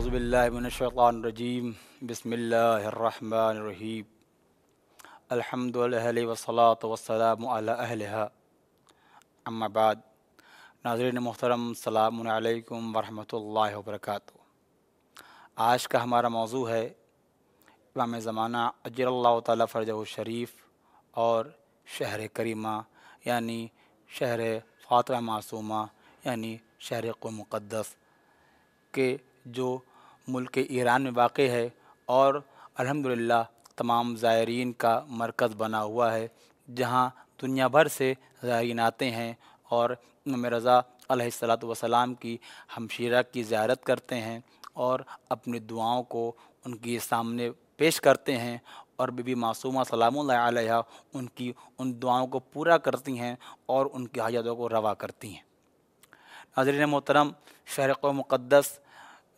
औज़ुबिल्लाहि मिनश्शैतानिर्रजीम बिस्मिल्लाहिर्रहमानिर्रहीम अल्हम्दुलिल्लाहि वस्सलातु वस्सलामु अला अहलिहा अम्मा बाद। नाज़रीन मोहतरम, सलामुन अलैकुम वरहमतुल्लाहि वबरकातुहू। आज का हमारा मौजू है इमाम ज़माना अज्जलल्लाहु ताला फ़रजहु शरीफ और शहर करीमा यानी शहर फ़ातिमा मासूमा यानी शहर क़ुम मुक़द्दस के जो मुल्क ईरान में वाक़ है और अल्हम्दुलिल्लाह तमाम ज़ायरीन का मरकज़ बना हुआ है, जहाँ दुनिया भर से ज़ायरीन आते हैं और इमाम रज़ा अलैहिस्सलातु वस्सलाम की हमशीरा की ज़ियारत करते हैं और अपनी दुआओं को उनके सामने पेश करते हैं और बीबी मासूमा सलामुल्लाह अलैहा उनकी उन दुआओं को पूरा करती हैं और उनकी हाजतों को रवा करती हैं। नाज़रीन मोहतरम, शहर क़ुम मुक़द्दस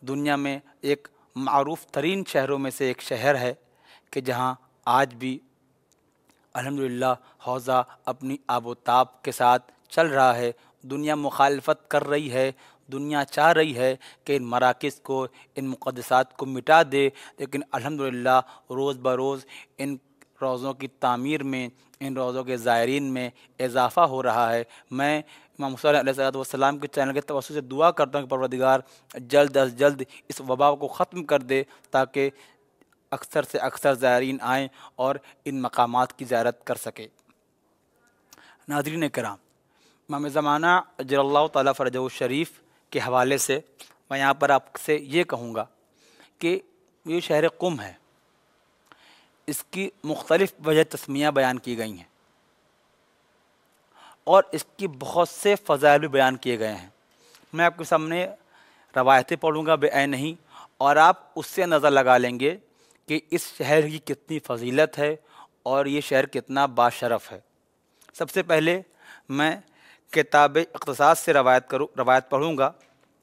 दुनिया में एक मारूफ़ तरीन शहरों में से एक शहर है कि जहाँ आज भी अल्हम्दुलिल्लाह हौज़ा अपनी आबोताब के साथ चल रहा है। दुनिया मुखालफत कर रही है, दुनिया चाह रही है कि इन मराकिज़ को, इन मुक़द्दसात को मिटा दे, लेकिन अल्हम्दुलिल्लाह रोज़ बरोज़ इन रोज़ों की तामीर में, इन रोज़ों के ज़ायरीन में इजाफ़ा हो रहा है। मैं इमाम हुसैन अलैहिस्सलाम के चैनल के तवस्सुत से दुआ करता हूँ कि परवरदिगार जल्द अज़ जल्द इस वबा को ख़त्म कर दे, ताकि अक्सर से अक्सर ज़ायरीन आएँ और इन मकामात की ज़ियारत कर सके। नाज़रीन किराम, इमाम ज़माना अज्जलल्लाहु ताला फ़रजहु शरीफ के हवाले से मैं यहाँ पर आपसे ये कहूँगा कि ये शहर क़ुम है, इसकी मुख्तलिफ़ वजह तस्मियाँ बयान की गई हैं और इसकी बहुत से फ़ज़ाइल भी बयान किए गए हैं। मैं आपके सामने रवायतें पढ़ूँगा बेऐन नहीं, और आप उससे अंदाज़ा लगा लेंगे कि इस शहर की कितनी फ़जीलत है और ये शहर कितना बाशरफ़ है। सबसे पहले मैं किताब इक़्तिसाद से रवायत पढ़ूँगा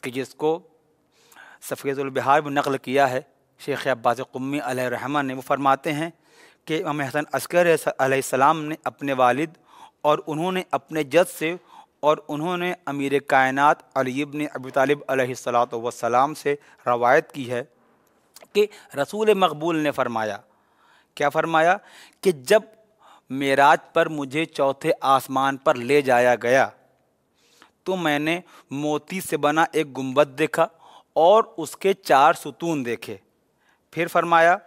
कि जिसको सफ़ीजुल बिहार में नक़ल किया है शेख़ अब्बास क़ुम्मी अलैहि रहमा ने। वो फरमाते हैं कि इमाम हसन अस्करी अलैहिस्सलाम ने अपने वालिद और उन्होंने अपने जद से और उन्होंने अमीर कायनात अली इब्न अबी तालिब अलैहिस्सलातु वस्सलाम से रवायत की है कि रसूल मक़बूल ने फ़रमाया, क्या फ़रमाया कि जब मेराज पर मुझे चौथे आसमान पर ले जाया गया तो मैंने मोती से बना एक गुंबद देखा और उसके 4 सुतून देखे। फिर फरमाया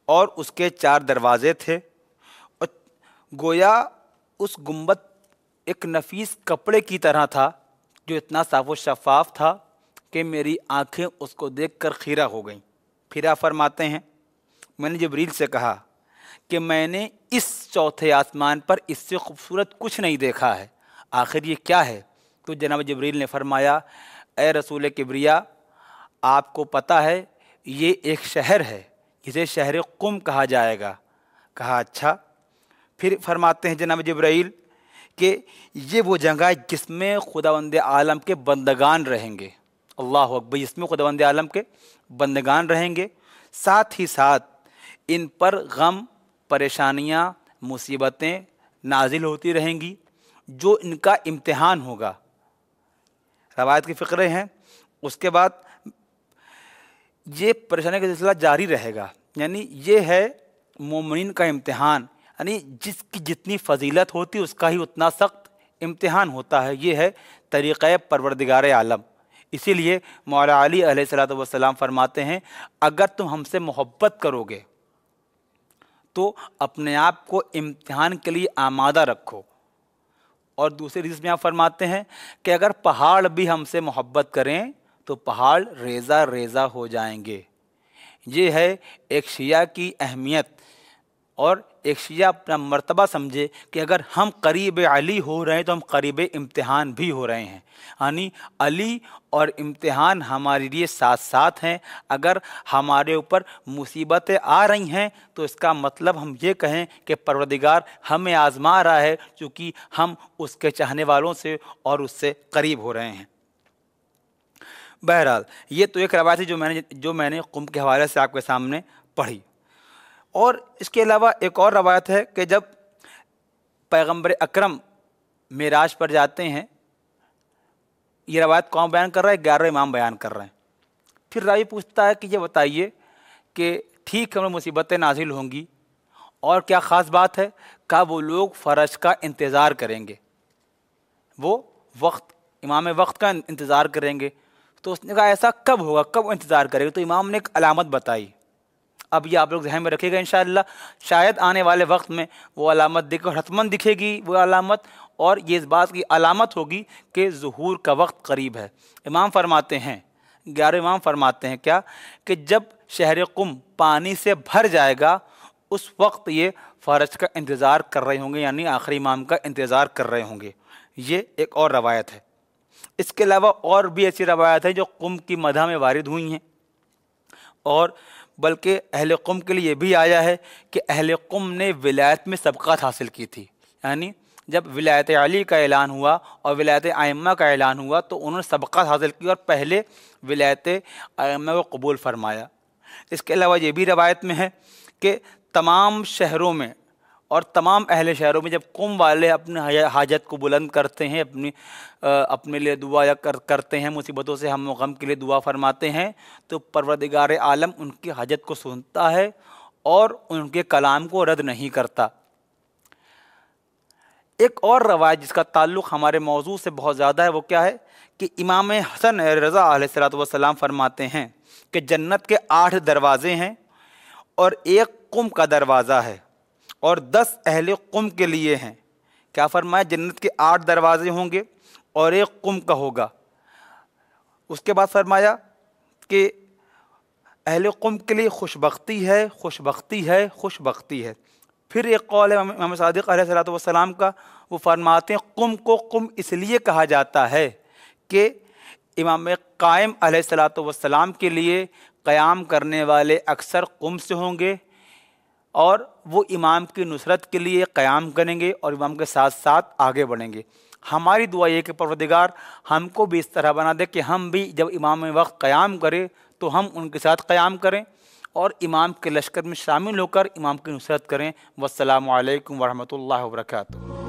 और उसके 4 दरवाज़े थे और गोया उस गुंबद एक नफीस कपड़े की तरह था जो इतना साफ़ व शफ़ाफ़ था कि मेरी आँखें उसको देखकर खीरा हो गईं। फिर आप फरमाते हैं, मैंने जिब्रील से कहा कि मैंने इस चौथे आसमान पर इससे खूबसूरत कुछ नहीं देखा है, आखिर ये क्या है? तो जनाब जिब्रील ने फरमाया, ए रसूल किब्रिया, आपको पता है ये एक शहर है, इसे शहर क़ुम कहा जाएगा। कहा अच्छा। फिर फरमाते हैं जनाब जिब्रील कि ये वो जगह है जिसमें खुदावंद आलम के बंदगान रहेंगे। अल्लाह अकबर, जिसमें खुदावंद आलम के बंदगान रहेंगे, साथ ही साथ इन पर गम, परेशानियाँ, मुसीबतें नाजिल होती रहेंगी, जो इनका इम्तिहान होगा। रवायत की फ़िक्रे हैं। उसके बाद ये परेशानी का सिलसिला जारी रहेगा, यानी ये है मोमिन का इम्तिहान, यानी जिसकी जितनी फ़जीलत होती है उसका ही उतना सख्त इम्तिहान होता है। ये है तरीक़े परवरदिगार आलम। इसीलिए मौला अली अलैहिस्सलातु वस्सलाम फरमाते हैं, अगर तुम हमसे मोहब्बत करोगे तो अपने आप को इम्तिहान के लिए आमादा रखो। और दूसरे हदीस में आप फरमाते हैं कि अगर पहाड़ भी हमसे मोहब्बत करें तो पहाड़ रेज़ा रेज़ा हो जाएंगे। ये है एक शिया की अहमियत, और एक शिया अपना मर्तबा समझे कि अगर हम करीब अली हो रहे हैं तो हम करीब इम्तिहान भी हो रहे हैं, यानी अली और इम्तिहान हमारे लिए साथ साथ हैं। अगर हमारे ऊपर मुसीबतें आ रही हैं तो इसका मतलब हम ये कहें कि परवरदिगार हमें आज़मा रहा है, चूँकि हम उसके चाहने वालों से और उससे करीब हो रहे हैं। बहरहाल ये तो एक रवायत है जो मैंने क़ुम के हवाले से आपके सामने पढ़ी। और इसके अलावा एक और रवायत है कि जब पैगंबर अकरम मेराज पर जाते हैं, ये रवायत कौन बयान कर रहा है? 11 इमाम बयान कर रहे हैं। फिर रावी पूछता है कि ये बताइए कि ठीक है मुसीबतें नाजिल होंगी और क्या ख़ास बात है? क्या वो लोग फ़र्ज का इंतज़ार करेंगे, वो वक्त इमाम वक्त का इंतज़ार करेंगे। तो उसने कहा ऐसा कब होगा, कब इंतज़ार करेंगे? तो इमाम ने एक अलामत बताई। अब ये आप लोग ध्यान में रखिएगा इंशाअल्लाह, शायद आने वाले वक्त में वो अलामत देखकर हतमन दिखेगी वो अलामत, और ये इस बात की अलामत होगी कि ज़ुहूर का वक्त करीब है। इमाम फरमाते हैं, 11 इमाम फरमाते हैं क्या कि जब शहर कुम पानी से भर जाएगा उस वक्त ये फ़र्ज का इंतज़ार कर रहे होंगे, यानी आखिरी इमाम का इंतज़ार कर रहे होंगे। ये एक और रवायत है। इसके अलावा और भी ऐसी रवायत है जो कुम की मदह में वारिद हुई हैं, और बल्कि अहले कुम के लिए भी आया है कि अहले कुम ने विलायत में सबक़त हासिल की थी। यानी जब विलायत अली का ऐलान हुआ और विलायत आइम्मा का ऐलान हुआ तो उन्होंने सबक़त हासिल की और पहले विलायत आइम्मा को कबूल फरमाया। इसके अलावा ये भी रवायत में है कि तमाम शहरों में और तमाम अहले शहरों में जब कुम वाले अपने हाजत को बुलंद करते हैं, अपने लिए दुआ या करते हैं, मुसीबतों से हम गम के लिए दुआ फरमाते हैं, तो परवरदिगार आलम उनकी हाजत को सुनता है और उनके कलाम को रद्द नहीं करता। एक और रवायत जिसका ताल्लुक़ हमारे मौजू से बहुत ज़्यादा है वो क्या है कि इमाम हसन रज़ा अलैहिस्सलाम फरमाते हैं कि जन्नत के 8 दरवाज़े हैं और एक कुम का दरवाज़ा है और 10 अहले कुम के लिए हैं। क्या फरमाया? जन्नत के 8 दरवाजे होंगे और एक कुम का होगा। उसके बाद फरमाया कि अहले कुम के लिए खुशबख्ती है, खुशबख्ती है, खुशबख्ती है। फिर एक कौल है इमाम सादिक़ अलैहिस्सलाम का, वो फरमाते हैं कुम को कुम इसलिए कहा जाता है कि इमाम कायम अलैहिस्सलाम के लिए क़याम करने वाले अक्सर कुम से होंगे और वो इमाम की नुसरत के लिए क़याम करेंगे और इमाम के साथ साथ आगे बढ़ेंगे। हमारी दुआ ये कि परवरदिगार हमको भी इस तरह बना दे कि हम भी जब इमाम वक्त क़याम करें तो हम उनके साथ क़याम करें और इमाम के लश्कर में शामिल होकर इमाम की नुसरत करें। वस्सलामु अलैकुम वरहमतुल्लाहि वबरकातुहू।